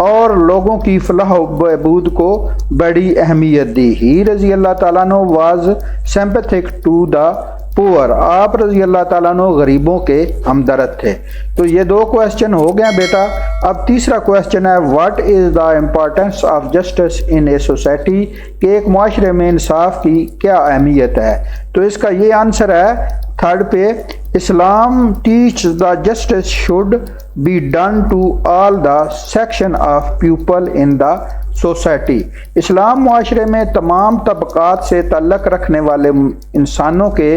اور لوگوں کی فلاح و بہبود کو بڑی اہمیت دی. ہی رضی اللہ تعالیٰ عنہ was sympathetic to the poor. آپ رضی اللہ تعالیٰ عنہ غریبوں کے ہمدرد تھے. تو یہ دو کویسچن ہو گیا بیٹا. اب تیسرا کویسچن ہے what is the importance of justice in a society, کہ ایک معاشرے میں انصاف کی کیا اہمیت ہے. تو اس کا یہ آنسر ہے تھرڈ پہ، Islam teach the justice should be done to all the section of people in the society. اسلام معاشرے میں تمام طبقات سے تعلق رکھنے والے انسانوں کے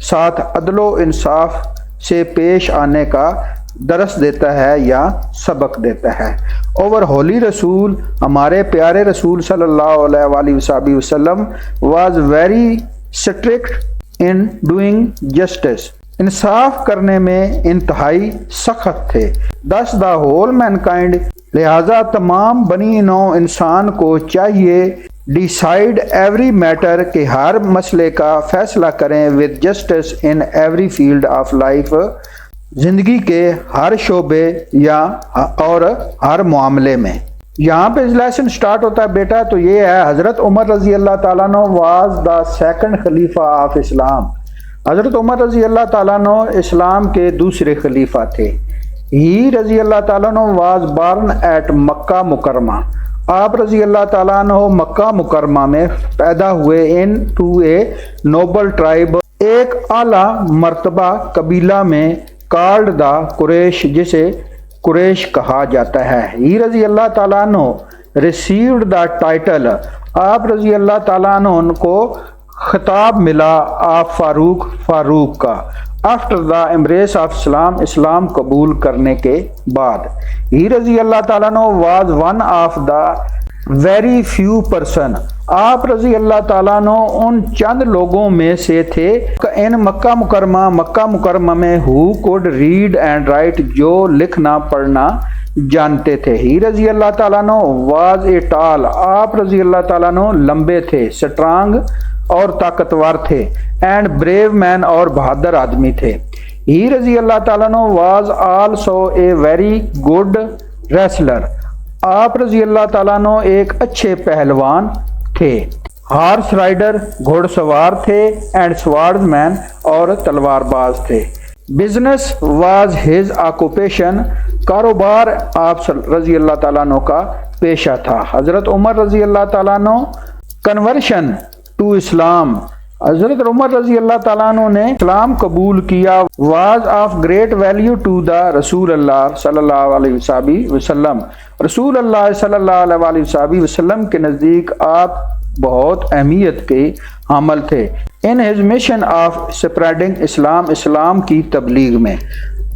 ساتھ عدل و انصاف سے پیش آنے کا درس دیتا ہے یا سبق دیتا ہے. اوور ہولی رسول، ہمارے پیارے رسول صلی اللہ علیہ وآلہ وسلم was very strict in doing justice, انصاف کرنے میں انتہائی سخت تھے. دس دا ہول مین کائنڈ، لہذا تمام بنی نوع انسان کو چاہیے ڈیسائیڈ ایوری میٹر، کہ ہر مسئلے کا فیصلہ کریں with justice in every field of life, زندگی کے ہر شعبے یا اور ہر معاملے میں. یہاں پہ لیسن سٹارٹ ہوتا ہے بیٹا. تو یہ ہے حضرت عمر رضی اللہ تعالیٰ عنہ واز دا سیکنڈ خلیفہ آف اسلام. حضرت عمر رضی اللہ تعالیٰ عنہ اسلام کے دوسرے خلیفہ تھے. ہی رضی اللہ تعالیٰ عنہ واز بارن ایٹ مکہ مکرمہ. آپ رضی اللہ تعالیٰ عنہ مکہ مکرمہ میں پیدا ہوئے. ان ٹو اے نوبل ٹرائب، ایک اعلیٰ مرتبہ قبیلہ میں، کالڈ دا قریش، جسے قریش کہا جاتا ہے. ہی رضی اللہ تعالیٰ عنہ ریسیوڈ دا ٹائٹل، آپ رضی اللہ تعالیٰ عنہ کو خطاب ملا آپ فاروق کا. آفٹر دا امبریس آف اسلام، اسلام قبول کرنے کے بعد. ہی رضی اللہ تعالیٰ عنہ was one of the very few person, آپ رضی اللہ تعالیٰ عنہ ان چند لوگوں میں سے تھے ان مکہ مکرمہ میں who could read and write, جو لکھنا پڑھنا جانتے تھے. ہی رضی اللہ تعالیٰ عنہ واز اے ٹال، آپ رضی اللہ تعالیٰ عنہ لمبے تھے، اسٹرانگ اور طاقتور تھے، اینڈ بریو مین اور بہادر آدمی تھے. ہی رضی اللہ تعالیٰ عنہ was also a very good wrestler, آپ رضی اللہ تعالیٰ عنہ ایک اچھے پہلوان تھے. ہارس رائڈر، گھوڑ سوار تھے، اینڈ سوارڈ مین اور تلوار باز تھے. بزنس واز ہز آکوپیشن، کاروبار آپ رضی اللہ تعالیٰ عنہ کا پیشہ تھا. حضرت عمر رضی اللہ تعالیٰ عنہ کنورشن ٹو اسلام، حضرت عمر رضی اللہ تعالیٰ عنہ نے اسلام قبول کیا. Was of great value to the رسول اللہ صلی اللہ علیہ وسلم، رسول اللہ صلی اللہ علیہ وسلم کے نزدیک آپ بہت اہمیت کے حامل تھے. In his mission of spreading Islam, اسلام کی تبلیغ میں.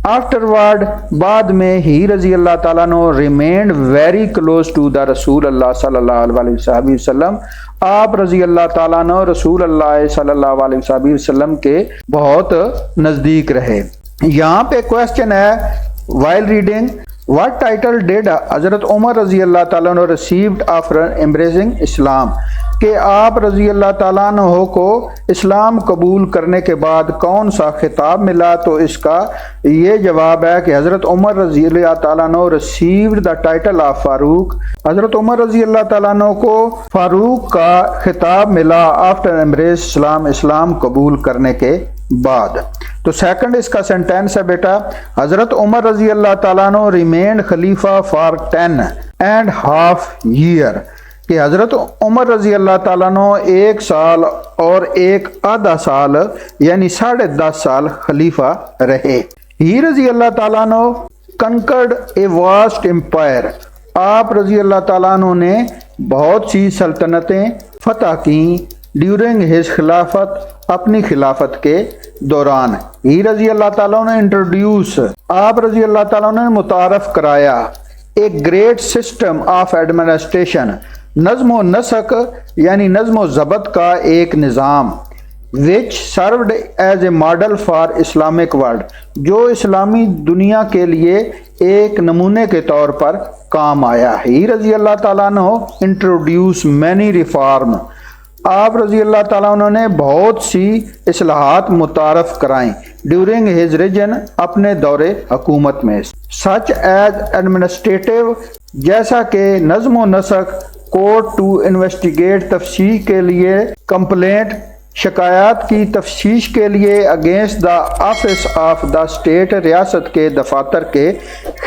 آفٹر ورڈ، بعد میں، ہی رضی اللہ تعالیٰ عنہ remained very close to the رسول اللہ صلی اللہ علیہ وسلم، آپ رضی اللہ تعالیٰ عنہ رسول اللہ صلی اللہ علیہ وسلم کے بہت نزدیک رہے. یہاں پہ کویسچن ہے while reading what title did حضرت عمر رضی اللہ تعالیٰ عنہ received after embracing اسلام، کہ آپ رضی اللہ تعالیٰ عنہ کو اسلام قبول کرنے کے بعد کون سا خطاب ملا. تو اس کا یہ جواب ہے کہ حضرت عمر رضی اللہ تعالیٰ عنہ received the title of فاروق، حضرت عمر رضی اللہ تعالیٰ عنہ کو فاروق کا خطاب ملا after embrace اسلام، اسلام قبول کرنے کے بعد. تو سیکنڈ اس کا سینٹینس ہے بیٹا، حضرت عمر رضی اللہ تعالیٰ عنہ ریمینڈ خلیفہ فار 10.5 years، کہ حضرت عمر رضی اللہ تعالیٰ عنہ 1 سال اور 1.5 سال یعنی 10.5 سال خلیفہ رہے. ہی رضی اللہ تعالیٰ عنہ کنکرڈ اے واسٹ امپائر، آپ رضی اللہ تعالیٰ عنہ نے بہت سی سلطنتیں فتح کیں ڈیورنگ ہز خلافت، اپنی خلافت کے دوران. ہی رضی اللہ تعالیٰ نے انٹروڈیوس، آپ رضی اللہ تعالیٰ نے متعارف کرایا ایک گریٹ سسٹم آف ایڈمنسٹریشن، نظم و نسق یعنی نظم و ضبط کا ایک نظام، which served as a model for Islamic world، جو اسلامی دنیا کے لیے ایک نمونے کے طور پر کام آیا. ہی رضی اللہ تعالیٰ عنہ انٹروڈیوس مینی ریفارم، آپ رضی اللہ تعالیٰ عنہ نے بہت سی اصلاحات متعارف کرائیں ڈیورنگ ہز ریجن، اپنے دور حکومت میں، سچ ایز ایڈمنسٹریٹو جیسا کہ نظم و نسق، کورٹ ٹو انویسٹیگیٹ تفتیش کے لیے، کمپلینٹ شکایات کی تفتیش کے لیے against the office of the state ریاست کے دفاتر کے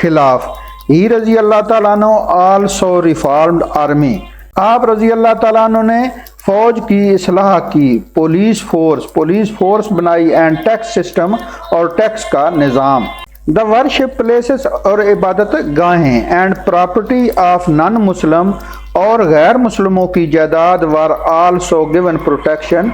خلاف۔ ہی رضی اللہ تعالیٰ عنہ آلسو ریفارمڈ آرمی، آپ رضی اللہ تعالیٰ عنہ نے فوج کی اصلاح کی، پولیس فورس بنائی، اینڈ ٹیکس سسٹم اور ٹیکس کا نظام، دا ورشپ پلیسز اور عبادت گاہیں، اینڈ پراپرٹی آف نان مسلم اور غیر مسلموں کی جائیداد ور آلسو گیون پروٹیکشن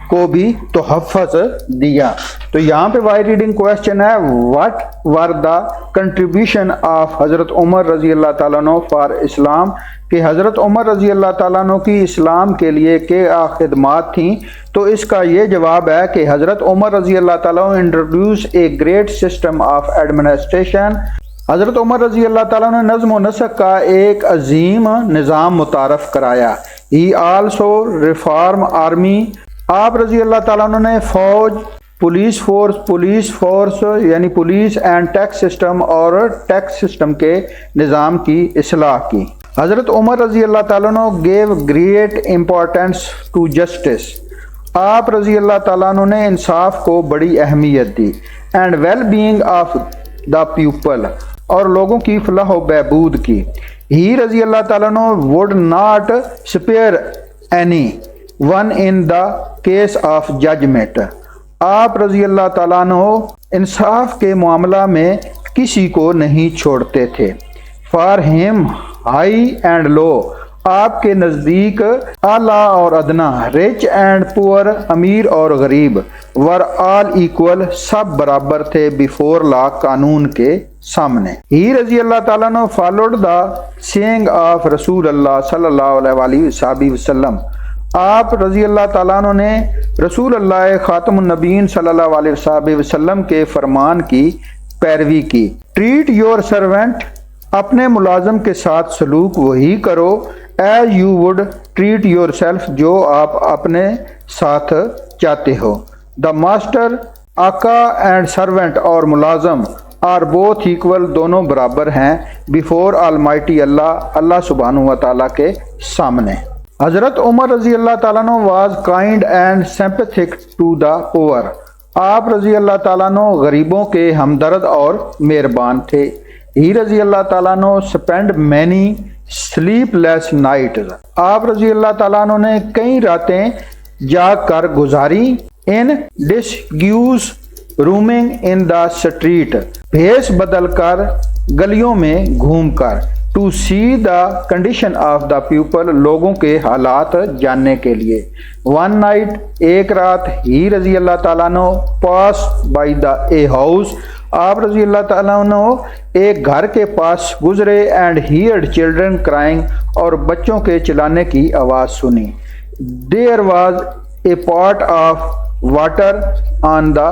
کو بھی تحفظ دیا۔ تو یہاں پہ وائی ریڈنگ کویسچن ہے، what were the contribution of حضرت عمر رضی اللہ تعالیٰ عنہ فار اسلام، کہ حضرت عمر رضی اللہ تعالیٰ عنہ کی اسلام کے لیے کیا خدمات تھیں؟ تو اس کا یہ جواب ہے کہ حضرت عمر رضی اللہ تعالیٰ عنہ introduce a great system of administration, حضرت عمر رضی اللہ تعالیٰ نے نظم و نسق کا ایک عظیم نظام متعارف کرایا۔ ہی آلسو ریفارم آرمی، آپ رضی اللہ تعالیٰ نے فوج، پولیس فورس یعنی پولیس اینڈ ٹیکس سسٹم اور ٹیکس سسٹم کے نظام کی اصلاح کی۔ حضرت عمر رضی اللہ تعالیٰ نے give great importance to justice, آپ رضی اللہ تعالیٰ نے انصاف کو بڑی اہمیت دی، and well being of the people, اور لوگوں کی فلاح و بہبود کی۔ ہی رضی اللہ تعالیٰ نے would not spare anyone in the case of judgement, آپ رضی اللہ تعالیٰ عنہ انصاف کے معاملہ میں کسی کو نہیں چھوڑتے تھے۔ فار ہم ہائی اینڈ لو، آپ کے نزدیک اعلیٰ اور ادنا، رچ اینڈ پور، امیر اور غریب، ور آل ایکول، سب برابر تھے، بیفور لا، قانون کے سامنے۔ ہی رضی اللہ تعالیٰ نے فالوڈ دا سینگ آف رسول اللہ صلی اللہ علیہ وسلم، آپ رضی اللہ تعالیٰ عنہ نے رسول اللہ خاتم النبیین صلی اللہ علیہ وسلم کے فرمان کی پیروی کی۔ ٹریٹ یور سرونٹ، اپنے ملازم کے ساتھ سلوک وہی کرو، as you would treat yourself, جو آپ اپنے ساتھ چاہتے ہو۔ دا ماسٹر، آقا، اینڈ سرونٹ اور ملازم، آر بوتھ ایکول، دونوں برابر ہیں، بیفور آلمائٹی اللہ سبحانہ و تعالیٰ کے سامنے۔ حضرت عمر رضی اللہ تعالیٰ عنہ was kind and sympathetic to the poor, آپ رضی اللہ تعالیٰ عنہ غریبوں کے ہمدرد اور مہربان تھے۔ ہی رضی اللہ تعالیٰ عنہ spend many sleep less night, آپ رضی اللہ تعالیٰ عنہ نے کئی راتیں جاگ کر گزاری۔ ان ڈسگیوز رومنگ ان دا اسٹریٹ، بھیس بدل کر گلیوں میں گھوم کر، to see the condition of the people, لوگوں کے حالات جاننے کے لیے۔ ون نائٹ، ایک رات، ہی رضی اللہ تعالیٰ عنہ pass by the a house, آپ رضی اللہ تعالیٰ عنہ ایک گھر کے پاس گزرے، اینڈ ہیئرڈ چلڈرن کرائنگ، اور بچوں کے چلانے کی آواز سنی۔ There was a part of water on the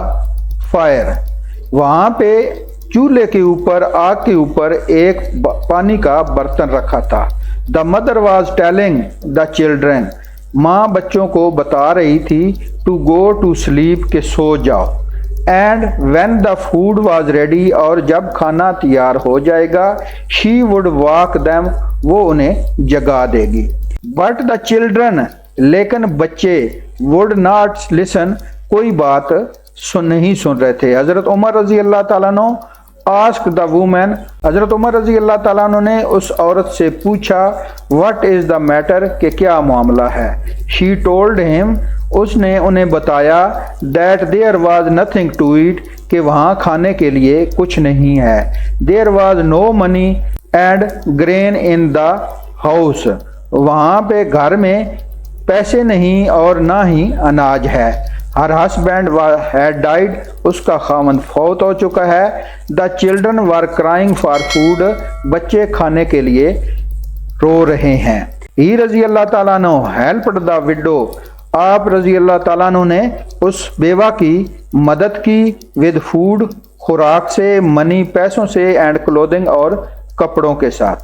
fire, وہاں پہ چولہے کے اوپر، آگ کے اوپر ایک پانی کا برتن رکھا تھا۔ The mother was telling the children, ماں بچوں کو بتا رہی تھی، ٹو گو ٹو سلیپ، کہ سو جاؤ۔ And when the food was ready, اور جب کھانا تیار ہو جائے گا، شی وڈ واک دیم، وہ انہیں جگا دے گی۔ بٹ دا چلڈرن، لیکن بچے، وڈ ناٹ لسن، کوئی بات نہیں سن رہے تھے۔ حضرت عمر رضی اللہ تعالیٰ عنہ آسک دا وومن، حضرت عمر رضی اللہ تعالیٰ عنہ نے اس عورت سے پوچھا، واٹ از دا میٹر، کہ کیا معاملہ ہے۔ شی ٹولڈ ہم، اس نے انہیں بتایا، that there was nothing to eat, کہ وہاں کھانے کے لیے کچھ نہیں ہے۔ There was no money and grain in the house, وہاں پہ گھر میں پیسے نہیں اور نہ ہی اناج ہے۔ ہر ہسبینڈ ہیڈ ڈائڈ، اس کا خاوند فوت ہو چکا ہے۔ The children were crying for food, بچے کھانے کے لیے رو رہے ہیں۔ ہی رضی اللہ تعالیٰ عنہ ہیلپڈ دا وڈو، آپ رضی اللہ تعالیٰ عنہ نے اس بیوہ کی مدد کی، ود فوڈ، خوراک سے، منی، پیسوں سے، اینڈ کلودنگ، اور کپڑوں کے ساتھ۔